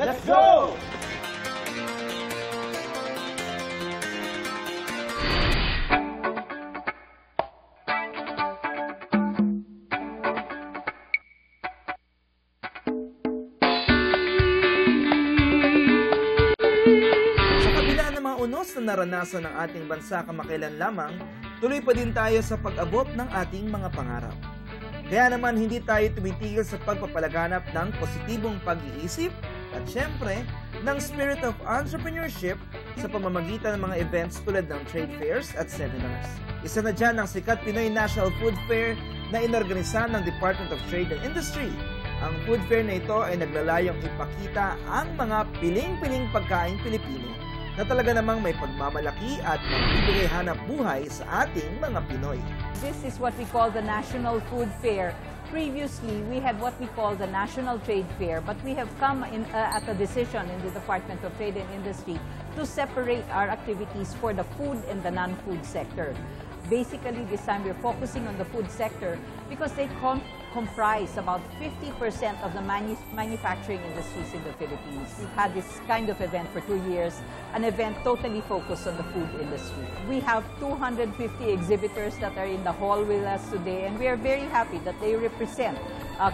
Let's go! Na naranasan ng ating bansa kamakailan lamang, tuloy pa din tayo sa pag-abot ng ating mga pangarap. Kaya naman hindi tayo tumitigil sa pagpapalaganap ng positibong pag-iisip at syempre, ng spirit of entrepreneurship sa pamamagitan ng mga events tulad ng trade fairs at seminars. Isa na dyan ang Sikat Pinoy National Food Fair na inorganisa ng Department of Trade and Industry. Ang food fair na ito ay naglalayong ipakita ang mga piling-piling pagkaing Pilipino na talaga namang may pagmamalaki at magbibigay hanap buhay sa ating mga Pinoy. This is what we call the National Food Fair. Previously, we had what we call the National Trade Fair, but we have come at a decision in the Department of Trade and Industry to separate our activities for the food and the non-food sector. Basically, this time we're focusing on the food sector because they comprise about 50% of the manufacturing industries in the Philippines. We've had this kind of event for 2 years, an event totally focused on the food industry. We have 250 exhibitors that are in the hall with us today, and we are very happy that they represent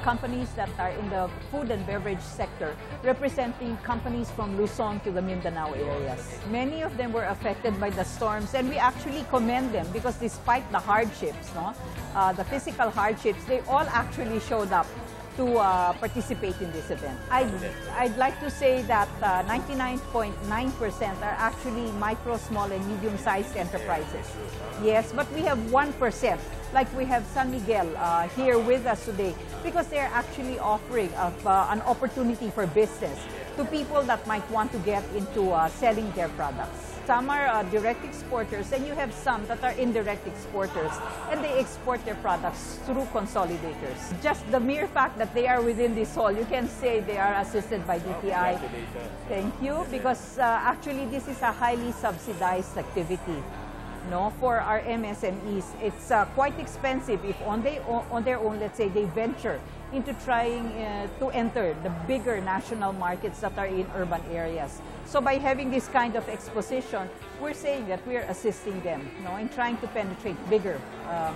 companies that are in the food and beverage sector, representing companies from Luzon to the Mindanao areas. Many of them were affected by the storms, and we actually commend them because despite the hardships, the physical hardships, they all actually showed up to participate in this event. I'd like to say that 99.9% are actually micro, small, and medium-sized enterprises. Yes, but we have 1%, like we have San Miguel here with us today, because they're actually offering an opportunity for business to people that might want to get into selling their products. Some are direct exporters, and you have some that are indirect exporters, and they export their products through consolidators. Just the mere fact that they are within this hall, you can say they are assisted by DTI. Thank you, because actually this is a highly subsidized activity. For our MSMEs, it's quite expensive if on their own, let's say, they venture into trying to enter the bigger national markets that are in urban areas. So by having this kind of exposition, we're saying that we're assisting them in trying to penetrate bigger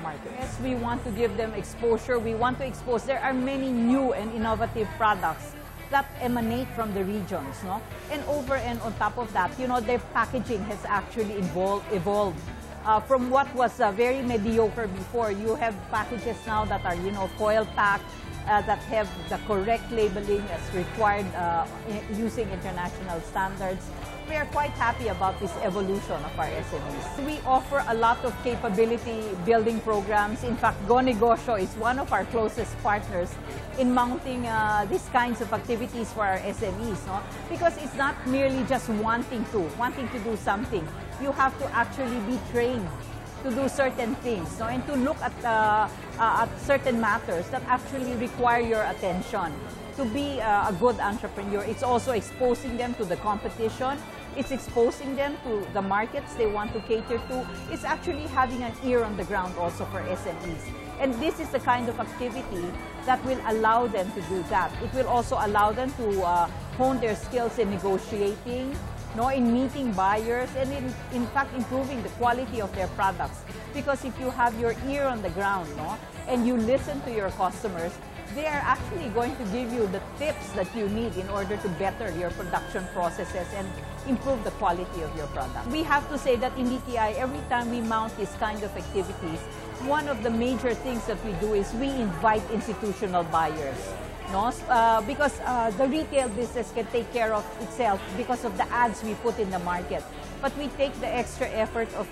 markets. Yes, we want to give them exposure. We want to expose. There are many new and innovative products that emanate from the regions. And over and on top of that, their packaging has actually evolved. From what was very mediocre before, you have packages now that are, foil packed, that have the correct labeling as required using international standards. We are quite happy about this evolution of our SMEs. We offer a lot of capability building programs. In fact, Negosyo is one of our closest partners in mounting these kinds of activities for our SMEs. Because it's not merely just wanting to do something. You have to actually be trained to do certain things and to look at certain matters that actually require your attention. To be a good entrepreneur, it's also exposing them to the competition. It's exposing them to the markets they want to cater to. It's actually having an ear on the ground also for SMEs. And this is the kind of activity that will allow them to do that. It will also allow them to hone their skills in negotiating, in meeting buyers, and in fact improving the quality of their products. Because if you have your ear on the ground and you listen to your customers, they are actually going to give you the tips that you need in order to better your production processes and improve the quality of your product. We have to say that in DTI, every time we mount this kind of activities, one of the major things that we do is we invite institutional buyers. Because the retail business can take care of itself because of the ads we put in the market. But we take the extra effort of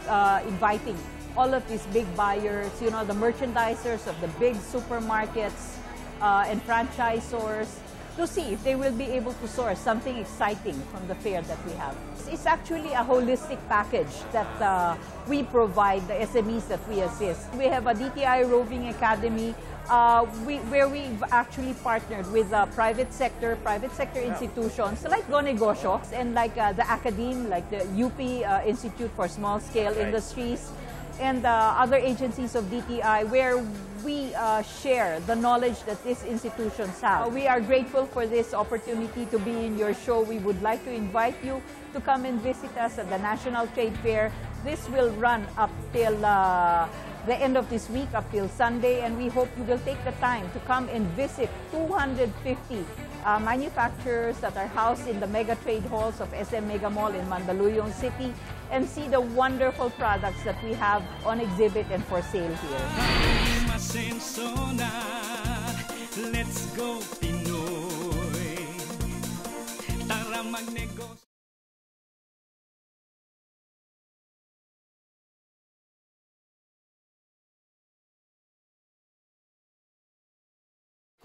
inviting all of these big buyers, the merchandisers of the big supermarkets and franchisors, to see if they will be able to source something exciting from the fair that we have. It's actually a holistic package that we provide the SMEs that we assist. We have a DTI Roving Academy where we've actually partnered with private sector institutions like Negosyo and like the academe, like the UP Institute for Small Scale Industries. and other agencies of DTI where we share the knowledge that these institutions have. We are grateful for this opportunity to be in your show. We would like to invite you to come and visit us at the National Trade Fair. This will run up till the end of this week, up till Sunday, and we hope you will take the time to come and visit 250 manufacturers that are housed in the mega trade halls of SM Mega Mall in Mandaluyong City and see the wonderful products that we have on exhibit and for sale here. Let's go Pinoy. Tara magnegosyo.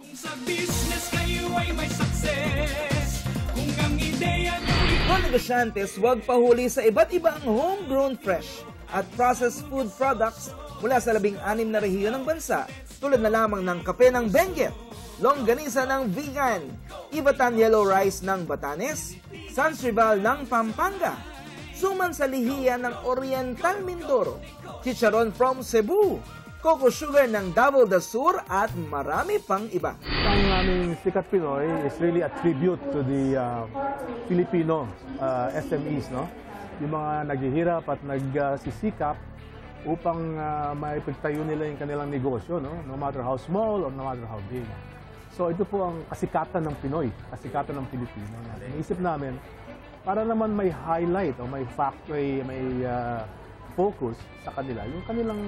Kung sa business kayo ay may success, kung ang ideya Mga negosyantes, huwag pahuli sa iba't ibang homegrown fresh at processed food products mula sa 16 na rehiyon ng bansa, tulad na lamang ng kape ng Benguet, longganisa ng vegan, Ibatan Yellow Rice ng Batanes, Sansribal ng Pampanga, suman sa lihiya ng Oriental Mindoro, chicharon from Cebu, coco sugar ng Davao del Sur at marami pang iba. Ang aming Sikat Pinoy is really a tribute to the Filipino SMEs, no? Yung mga naghihirap at nagsisikap upang maipagtayo nila yung kanilang negosyo, no? No matter how small or no matter how big. So ito po ang kasikatan ng Pinoy, kasikatan ng Pilipino. Iniisip namin, para naman may highlight o may factory, may focus sa kanila, yung kanilang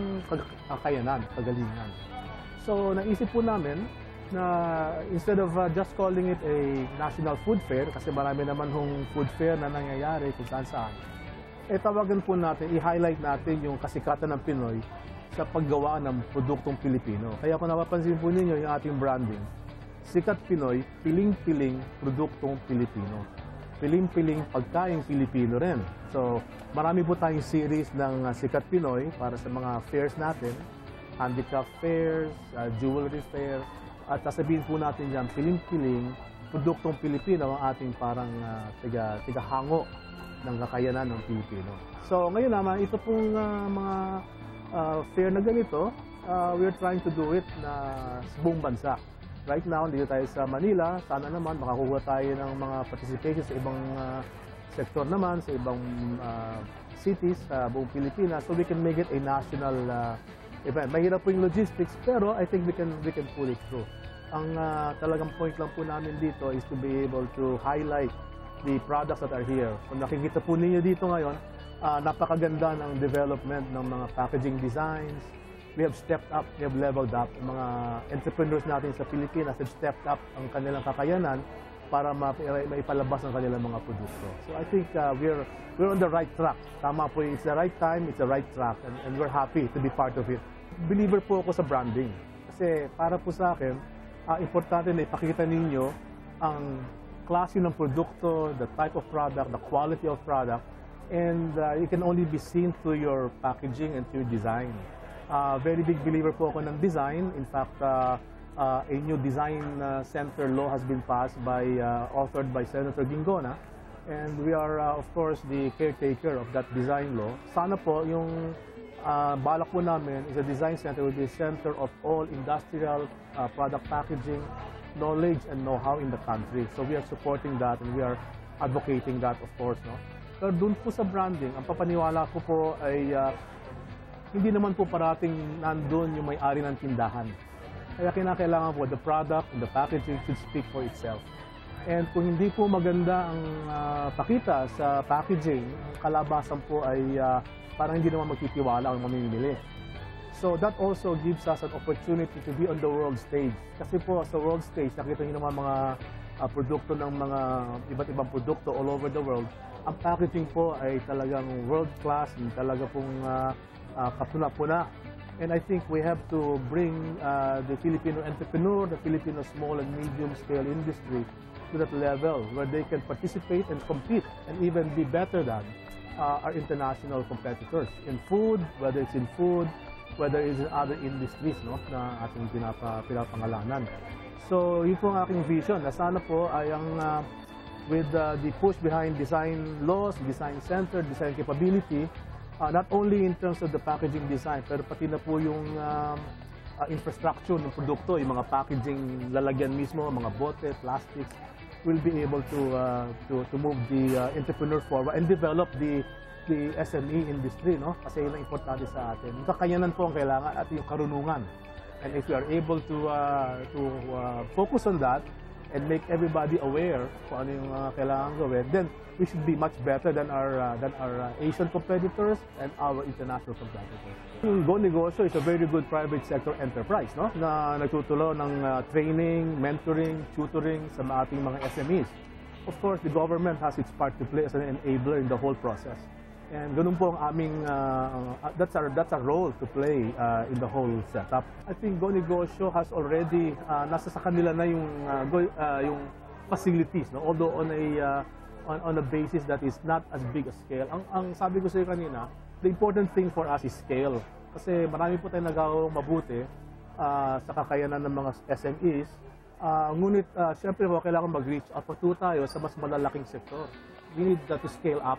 kakayanan, kagalingan. So, naisip po namin na instead of just calling it a national food fair, kasi marami naman hong food fair na nangyayari kung saan-saan, tawagan po natin, i-highlight natin yung kasikatan ng Pinoy sa paggawa ng produktong Pilipino. Kaya kung napapansin po ninyo yung ating branding, Sikat Pinoy, piling-piling produktong Pilipino. Piling-piling pagkaing Pilipino rin. So, marami po tayong series ng Sikat Pinoy para sa mga fairs natin, handicraft fairs, jewelry fair, at sasabihin po natin dyan, piling-piling, produktong Pilipino ang ating parang tigahango ng kakayanan ng Pilipino. So, ngayon naman, ito pong mga fair na ganito, we're trying to do it sa buong bansa. Right now, dito tayo sa Manila, sana naman makakuha tayo ng mga participation sa ibang sektor naman, sa ibang cities sa buong Pilipinas, so we can make it a national event. Mahirap po yung logistics, pero I think we can pull it through. Ang talagang point lang po namin dito is to be able to highlight the products that are here. Kung nakikita po ninyo dito ngayon, napakaganda ng development ng mga packaging designs. We have stepped up, we have leveled up. Mga entrepreneurs natin sa Pilipinas have stepped up ang kanilang kakayanan para maipalabas ang kanilang mga produkto. So I think we're on the right track. Tama po, it's the right time, it's the right track, and we're happy to be part of it. Believer po ako sa branding. Kasi para po sa akin, importante na ipakita ninyo ang klase ng produkto, the type of product, the quality of product, and it can only be seen through your packaging and through your design. Very big believer po ako ng design. In fact, a new design center law has been passed authored by Senator Gingona, and we are, of course, the caretaker of that design law. Sana po, yung balak po namin is a design center will be a center of all industrial product packaging, knowledge and know-how in the country. So we are supporting that and we are advocating that, of course. No? Pero dun po sa branding, ang papaniwala ko po ay hindi naman po parating nandun yung may-ari ng tindahan. Kaya kinakailangan po, the product and the packaging should speak for itself. And kung hindi po maganda ang pakita sa packaging, ang kalabasan po ay parang hindi naman magtitiwala ang mamimili. So that also gives us an opportunity to be on the world stage. Kasi po sa world stage, nakita niyo naman mga produkto ng mga iba't ibang produkto all over the world. Ang packaging po ay talagang world class, talaga pong kapuna-puna. And I think we have to bring the Filipino entrepreneur, the Filipino small and medium scale industry to that level where they can participate and compete and even be better than our international competitors in food, whether it's in food, whether it's in other industries, no, na ating pinapangalanan. So yun po ang aking vision na sana po ay ang with the push behind design laws, design center, design capability, Not only in terms of the packaging design, pero pati na po yung infrastructure ng produkto, yung mga packaging lalagyan mismo, mga bote, plastics, will be able to move the entrepreneur forward and develop the SME industry, no? Kasi yun ang importante sa atin. Yung kakayanan po ang kailangan at yung karunungan. And if we are able to focus on that and make everybody aware kung ano yung kailangan gawin, then we should be much better than our Asian competitors and our international competitors. Yung Go Negosyo is a very good private sector enterprise, no? Na nagtutulong ng training, mentoring, tutoring sa ating mga SMEs. Of course, the government has its part to play as an enabler in the whole process. And ganun po ang aming, that's our role to play in the whole setup. I think Go Negosyo has already, nasa sa kanila na yung facilities, no? Although on a basis that is not as big a scale. Ang sabi ko sa iyo kanina, the important thing for us is scale. Kasi marami po tayong nagawang mabuti sa kakayanan ng mga SMEs. Ngunit, siyempre po, kailangan mag-reach up po tayo sa mas malalaking sektor. We need to scale up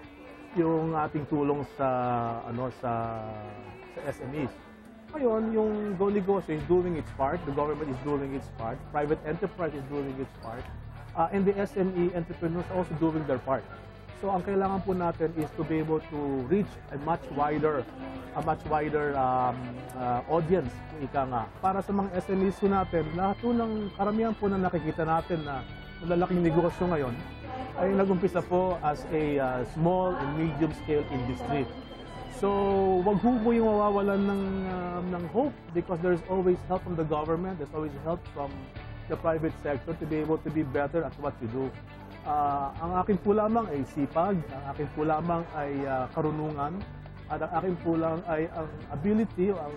yung ating tulong sa SMEs. Ngayon, yung Go Negosyo is doing its part, the government is doing its part, private enterprise is doing its part, and the SME entrepreneurs are also doing their part. So ang kailangan po natin is to be able to reach a much wider audience, ika nga. Para sa mga SMEs po natin, lahat po ng karamihan po na nakikita natin na malalaking negosyo ngayon, ay nag-umpisa po as a small and medium scale industry. So, wag po yung mawawalan ng hope because there's always help from the government, there's always help from the private sector to be able to be better at what you do. Ang akin po lamang ay sipag, ang akin po lamang ay karunungan, at ang akin po lang ay ang ability o ang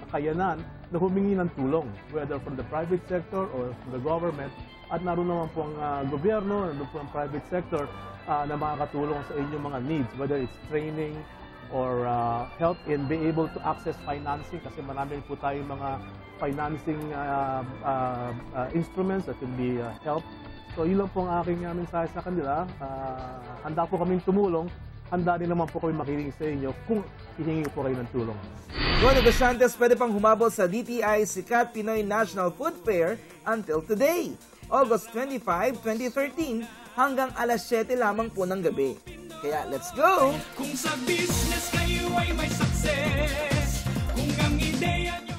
kakayanan na humingi ng tulong, whether from the private sector or from the government. At naroon naman po ang gobyerno, naroon po ang private sector na makakatulong sa inyong mga needs, whether it's training or help in being able to access financing, kasi marami po tayong mga financing instruments that can be helped. So yun lang po ang aking mensahe sa kanila. Handa po kaming tumulong, handa din naman po kami makinig sa inyo kung hihingi po kayo ng tulong. Mga negosyantes, pwede pang humabol sa DTI Sikat Pinoy National Food Fair until today, August 25, 2013, hanggang alas 7 lamang po ng gabi. Kaya let's go! Kung sa business kayo ay may success, kung ang ideya nyo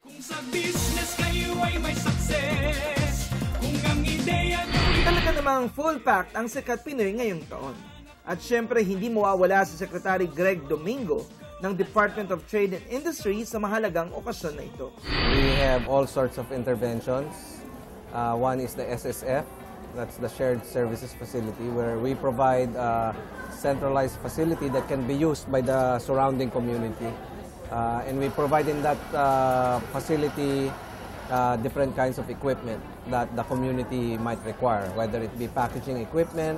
kung sa business kayo ay may success, kung ang ideya nyo Talaga namang full-packed ang Sikat Pinoy ngayong taon. At syempre, hindi mawawala si Secretary Greg Domingo ng Department of Trade and Industry sa mahalagang okasyon na ito. We have all sorts of interventions. One is the SSF, that's the Shared Services Facility, where we provide a centralized facility that can be used by the surrounding community. And we provide in that facility different kinds of equipment that the community might require, whether it be packaging equipment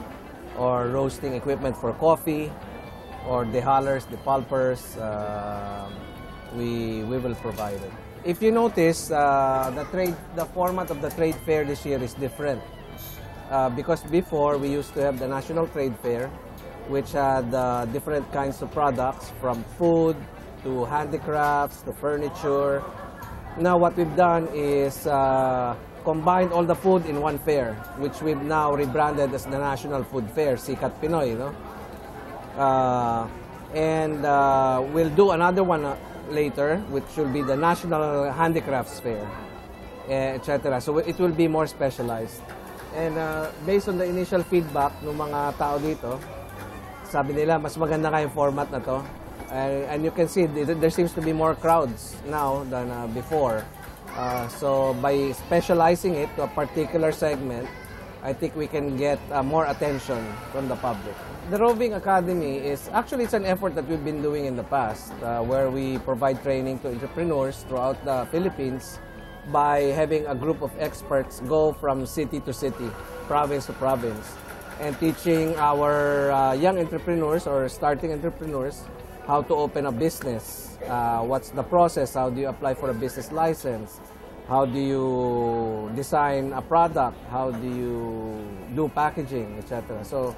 or roasting equipment for coffee, or the hullers, the pulpers, we will provide it. If you notice, the format of the trade fair this year is different. Because before, we used to have the National Trade Fair, which had different kinds of products, from food to handicrafts to furniture. Now what we've done is combined all the food in one fair, which we've now rebranded as the National Food Fair, Sikat Pinoy, no? And we'll do another one later, which will be the National Handicrafts Fair, etc. So it will be more specialized. And based on the initial feedback ng mga tao dito, sabi nila, mas maganda nga yung format na to. And you can see, there seems to be more crowds now than before. So by specializing it to a particular segment, I think we can get more attention from the public. The Roving Academy is actually, it's an effort that we've been doing in the past, where we provide training to entrepreneurs throughout the Philippines by having a group of experts go from city to city, province to province, and teaching our young entrepreneurs or starting entrepreneurs how to open a business, what's the process, how do you apply for a business license, How do you design a product? How do you do packaging, etc.? So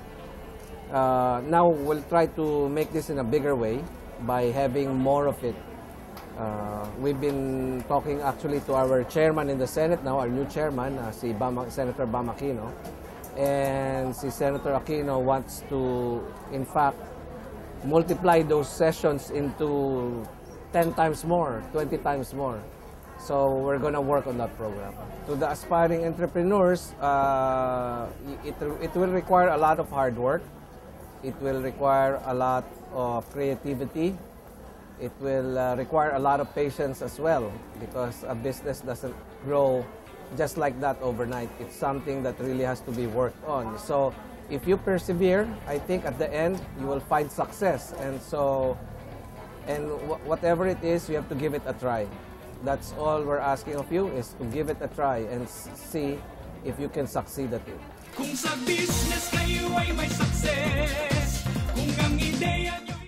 now we'll try to make this in a bigger way by having more of it. We've been talking actually to our chairman in the Senate now, our new chairman, si Senator Bam Aquino. And si Senator Aquino wants to, in fact, multiply those sessions into 10 times more, 20 times more. So we're going to work on that program. To the aspiring entrepreneurs, it will require a lot of hard work. It will require a lot of creativity. It will require a lot of patience as well, because a business doesn't grow just like that overnight. It's something that really has to be worked on. So if you persevere, I think at the end you will find success. And so, whatever it is, you have to give it a try. That's all we're asking of you, is to give it a try and see if you can succeed at it. Kung sa business kayo ay may success, kung ang ideya nyo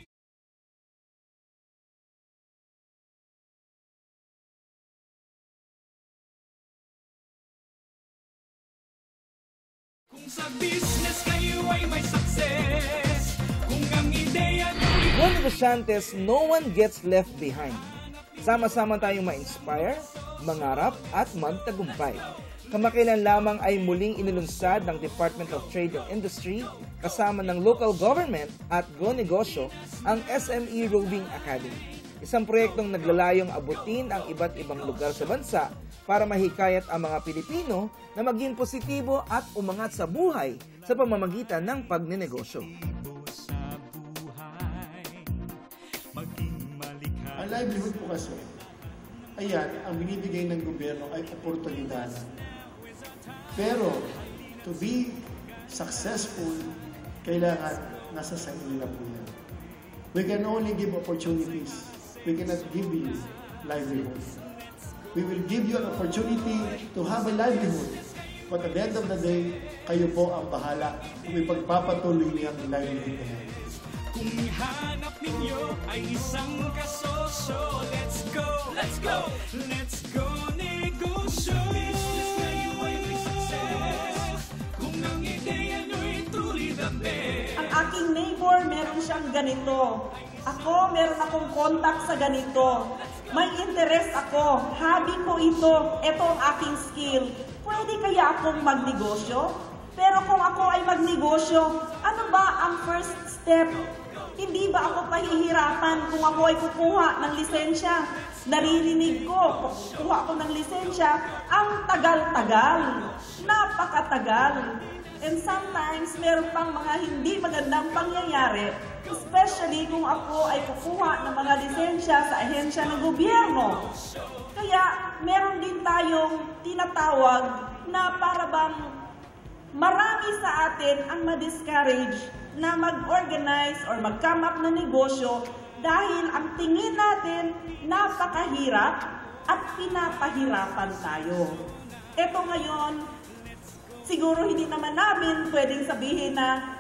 Kung sa business kayo ay may success, kung ang ideya nyo Mga negosyantes, no one gets left behind. Sama-sama tayong ma-inspire, mangarap at magtagumpay. Kamakailan lamang ay muling inilunsad ng Department of Trade and Industry kasama ng local government at Go Negosyo ang SME Roving Academy. Isang proyektong naglalayong abutin ang iba't ibang lugar sa bansa para mahikayat ang mga Pilipino na maging positibo at umangat sa buhay sa pamamagitan ng pagnenegosyo. Ang livelihood po kasi, ayan, ang binibigay ng gobyerno ay oportunidad. Pero, to be successful, kailangan nasa sa inyo po yan. We can only give opportunities. We cannot give you livelihood. We will give you an opportunity to have a livelihood. But at the end of the day, kayo po ang bahala kung ipagpapatuloy niyo ang livelihood na yan. Kung hanap ninyo ay isang kasosyo, let's go, let's go, let's go negosyo. Business kayo ay may success, kung ang ideya nyo'y truly the best. Ang aking neighbor, meron siyang ganito. Ako, meron akong contact sa ganito. May interest ako. Hobby ko ito. Ito ang aking skill. Pwede kaya akong magnegosyo? Pero kung ako ay magnegosyo, ano ba ang first step? Hindi ba ako pahihirapan kung ako ay kukuha ng lisensya? Naririnig ko, kukuha ako ng lisensya, ang tagal-tagal, napakatagal. And sometimes, meron pang mga hindi magandang pangyayari, especially kung ako ay kukuha ng mga lisensya sa ahensya ng gobyerno. Kaya, meron din tayong tinatawag na para bang marami sa atin ang ma-discourage na mag-organize or mag-come up na negosyo dahil ang tingin natin napakahirap at pinapahirapan tayo. Ito ngayon, siguro hindi naman namin pwedeng sabihin na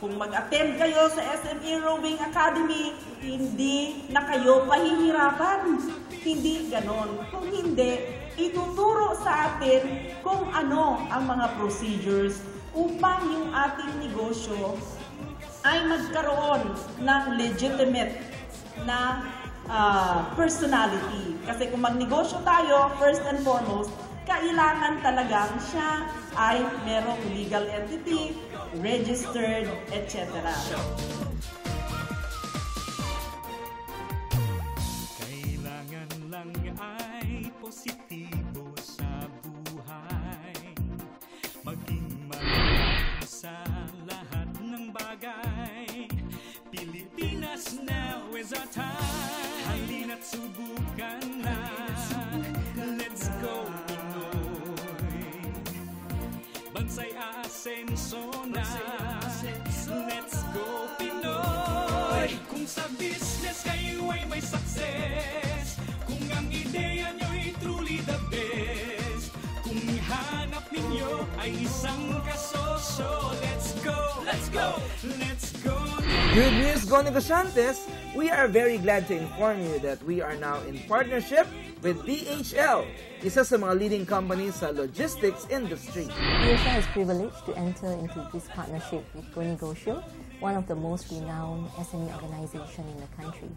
kung mag-attend kayo sa SME Roving Academy, hindi na kayo pahihirapan. Hindi ganon. Kung hindi, ituturo sa atin kung ano ang mga procedures upang yung ating negosyo ay magkaroon ng legitimate na personality. Kasi kung magnegosyo tayo, first and foremost, kailangan talagang siya ay merong legal entity, registered, etc. Kailangan lang ay positibo sa buhay, maging maligaya sa lahat ng bagay. Pilipinas, now is our time. Halina't subukan na. Let's go, Pinoy. Bansay asenso na. Let's go, Pinoy. Kung sa business kayo ay may success, kung ang ideya nyo'y truly the best, kung hanap ninyo ay isang kasosyo, let's go, let's go, let's go. Good news, Go Negosyantes! We are very glad to inform you that we are now in partnership with DHL, isa sa mga leading companies sa logistics industry. DHL is privileged to enter into this partnership with Negosyo, one of the most renowned SME organizations in the country.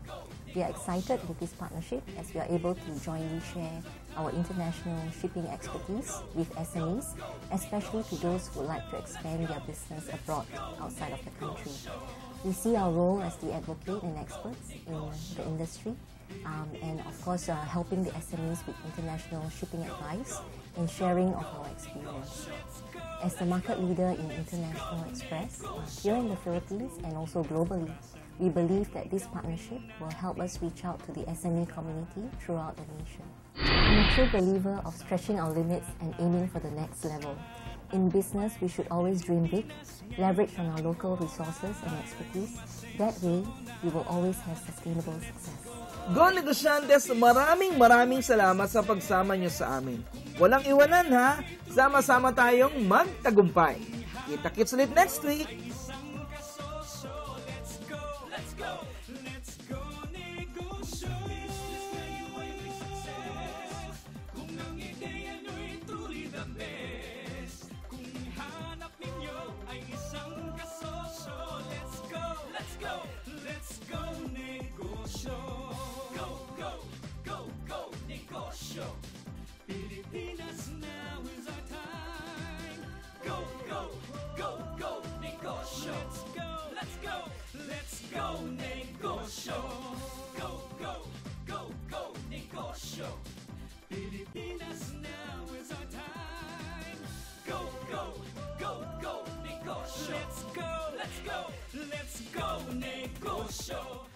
We are excited with this partnership as we are able to jointly share our international shipping expertise with SMEs, especially to those who would like to expand their business abroad outside of the country. We see our role as the advocate and experts in the industry, and of course helping the SMEs with international shipping advice and sharing of our experience. As the market leader in international express here in the Philippines and also globally, we believe that this partnership will help us reach out to the SME community throughout the nation. I'm a true believer of stretching our limits and aiming for the next level. In business, we should always dream big, leverage on our local resources and expertise. That way, we will always have sustainable success. Go Negosyantes, maraming salamat sa pagsama nyo sa amin. Walang iwanan ha, sama-sama tayong magtagumpay. Kita-kits ulit next week! Pilipinas, now is our time. Go, go, go, go, negosyo. Let's go, let's go, negosyo. Go, go, go, go, negosyo. Pilipinas, now is our time. Go, go, go, go, negosyo. Let's go, let's go, let's go, negosyo.